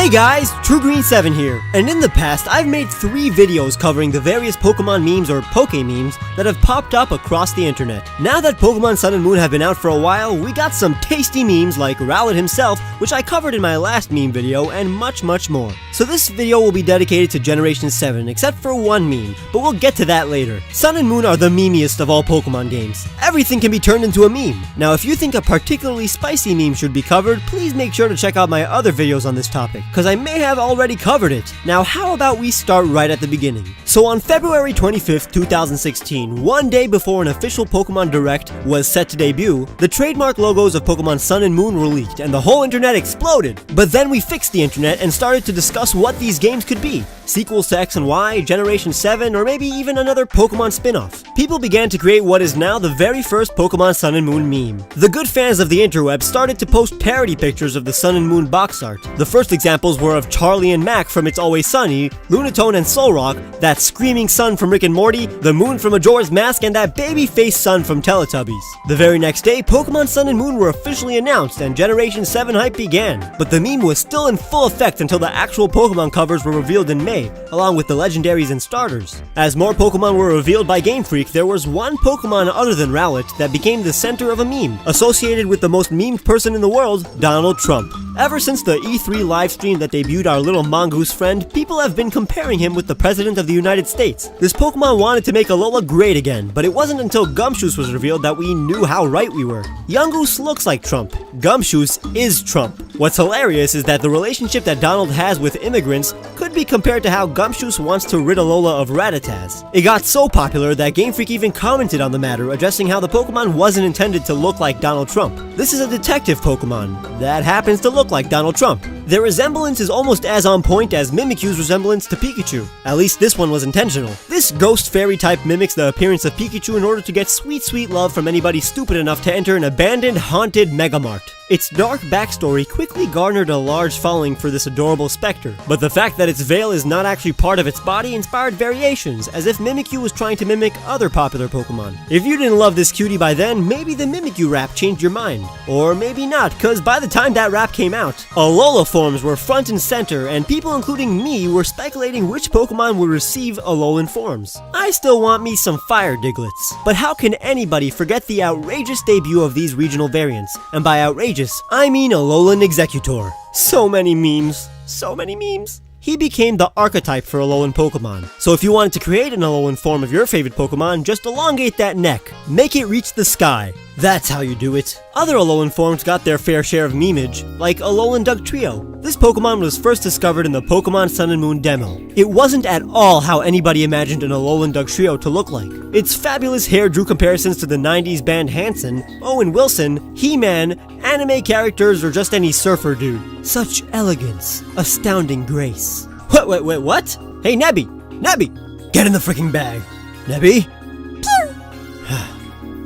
Hey guys, TrueGreen7 here, and in the past I've made 3 videos covering the various Pokemon memes or Poke memes that have popped up across the internet. Now that Pokemon Sun and Moon have been out for a while, we got some tasty memes like Rowlet himself, which I covered in my last meme video, and much more. So this video will be dedicated to Generation 7, except for one meme, but we'll get to that later. Sun and Moon are the memeiest of all Pokemon games. Everything can be turned into a meme. Now if you think a particularly spicy meme should be covered, please make sure to check out my other videos on this topic, because I may have already covered it. Now how about we start right at the beginning? So on February 25th, 2016, one day before an official Pokemon Direct was set to debut, the trademark logos of Pokemon Sun and Moon were leaked and the whole internet exploded. But then we fixed the internet and started to discuss what these games could be. Sequels to X and Y, Generation 7, or maybe even another Pokemon spin-off. People began to create what is now the very first Pokemon Sun and Moon meme. The good fans of the interweb started to post parody pictures of the Sun and Moon box art. The first examples were of Charlie and Mac from It's Always Sunny, Lunatone and Solrock, that screaming sun from Rick and Morty, the moon from Majora's Mask, and that baby-faced sun from Teletubbies. The very next day, Pokemon Sun and Moon were officially announced and Generation 7 hype began. But the meme was still in full effect until the actual Pokemon covers were revealed in May, along with the legendaries and starters. As more Pokemon were revealed by Game Freak, there was one Pokemon other than Rowlet that became the center of a meme, associated with the most memed person in the world, Donald Trump. Ever since the E3 livestream that debuted our little mongoose friend, people have been comparing him with the President of the United States. This Pokemon wanted to make Alola great again, but it wasn't until Gumshoos was revealed that we knew how right we were. Yungoos looks like Trump. Gumshoos is Trump. What's hilarious is that the relationship that Donald has with immigrants could be compared to how Gumshoos wants to rid Alola of Rattata. It got so popular that Game Freak even commented on the matter, addressing how the Pokemon wasn't intended to look like Donald Trump. This is a detective Pokemon that happens to look like Donald Trump. Their resemblance is almost as on point as Mimikyu's resemblance to Pikachu. At least this one was intentional. This ghost fairy type mimics the appearance of Pikachu in order to get sweet love from anybody stupid enough to enter an abandoned, haunted Megamart. Its dark backstory quickly garnered a large following for this adorable specter, but the fact that its veil is not actually part of its body inspired variations, as if Mimikyu was trying to mimic other popular Pokemon. If you didn't love this cutie by then, maybe the Mimikyu rap changed your mind. Or maybe not, cause by the time that rap came out, Alola forms were front and center, and people including me were speculating which Pokemon would receive Alolan forms. I still want me some Fire Diglets. But how can anybody forget the outrageous debut of these regional variants? And by outrageous, I mean Alolan Executor. So many memes. So many memes. He became the archetype for Alolan Pokemon. So if you wanted to create an Alolan form of your favorite Pokemon, just elongate that neck. Make it reach the sky. That's how you do it. Other Alolan forms got their fair share of memeage, like Alolan Dugtrio. This Pokemon was first discovered in the Pokemon Sun and Moon demo. It wasn't at all how anybody imagined an Alolan Dugtrio to look like. Its fabulous hair drew comparisons to the 90s band Hanson, Owen Wilson, He-Man, anime characters, or just any surfer dude. Such elegance, astounding grace. Wait, what? Hey, Nebby! Nebby! Get in the freaking bag. Nebby?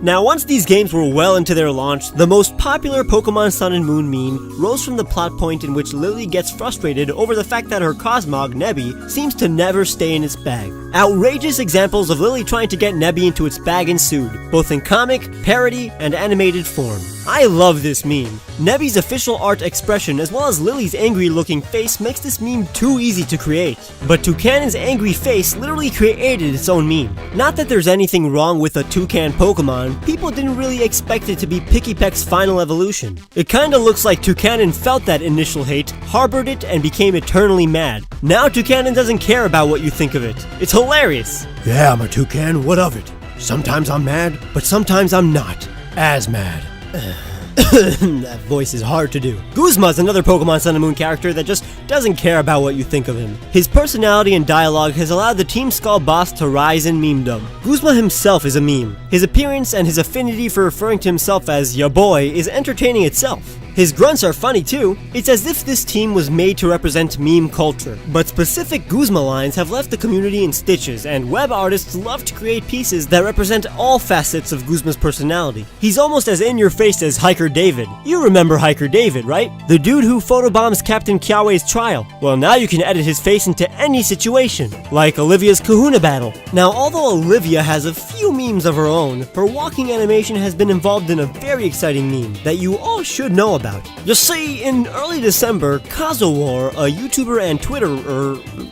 Now, once these games were well into their launch, the most popular Pokemon Sun and Moon meme rose from the plot point in which Lily gets frustrated over the fact that her Cosmog, Nebby, seems to never stay in its bag. Outrageous examples of Lily trying to get Nebby into its bag ensued, both in comic, parody, and animated form. I love this meme. Nebby's official art expression as well as Lily's angry-looking face makes this meme too easy to create. But Toucanon's angry face literally created its own meme. Not that there's anything wrong with a Toucan Pokemon, people didn't really expect it to be Pikipek's final evolution. It kinda looks like Toucanon felt that initial hate, harbored it, and became eternally mad. Now Toucanon doesn't care about what you think of it. It's hilarious! Yeah, I'm a toucan, what of it? Sometimes I'm mad, but sometimes I'm not as mad. That voice is hard to do. Guzma's another Pokemon Sun and Moon character that just doesn't care about what you think of him. His personality and dialogue has allowed the Team Skull boss to rise in memedom. Guzma himself is a meme. His appearance and his affinity for referring to himself as ya boy is entertaining itself. His grunts are funny too. It's as if this team was made to represent meme culture. But specific Guzma lines have left the community in stitches, and web artists love to create pieces that represent all facets of Guzma's personality. He's almost as in-your-face as Hiker David. You remember Hiker David, right? The dude who photobombs Captain Kiawe's trial. Well, now you can edit his face into any situation, like Olivia's Kahuna battle. Now, although Olivia has a few memes of her own, her walking animation has been involved in a very exciting meme that you all should know about. about. You see, in early December, Kazawar, a YouTuber and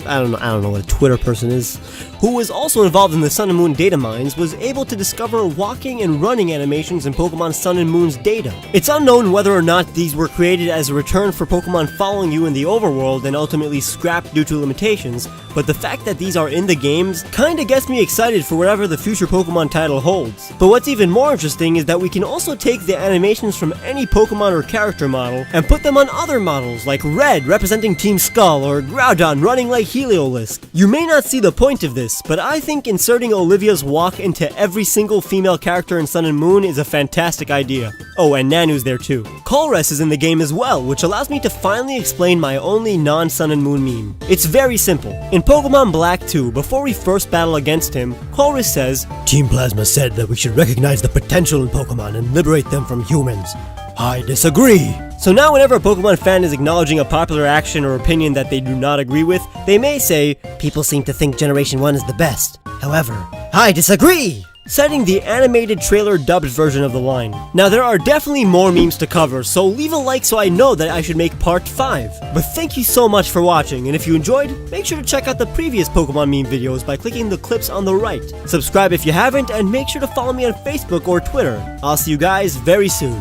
I don't know what a Twitter person is, who was also involved in the Sun and Moon data mines, was able to discover walking and running animations in Pokemon Sun and Moon's data. It's unknown whether or not these were created as a return for Pokemon following you in the overworld and ultimately scrapped due to limitations, but the fact that these are in the games kinda gets me excited for whatever the future Pokemon title holds. But what's even more interesting is that we can also take the animations from any Pokemon or character model and put them on other models, like Red representing Team Skull or Groudon running like Heliolisk. You may not see the point of this, but I think inserting Olivia's walk into every single female character in Sun and Moon is a fantastic idea. Oh, and Nanu's there too. Colress is in the game as well, which allows me to finally explain my only non-Sun and Moon meme. It's very simple. In Pokemon Black 2, before we first battle against him, Colress says, "Team Plasma said that we should recognize the potential in Pokemon and liberate them from humans. I disagree." So now whenever a Pokemon fan is acknowledging a popular action or opinion that they do not agree with, they may say, "People seem to think Generation 1 is the best. However, I disagree!" Citing the animated trailer dubbed version of the line. Now there are definitely more memes to cover, so leave a like so I know that I should make part 5. But thank you so much for watching, and if you enjoyed, make sure to check out the previous Pokemon meme videos by clicking the clips on the right. Subscribe if you haven't, and make sure to follow me on Facebook or Twitter. I'll see you guys very soon.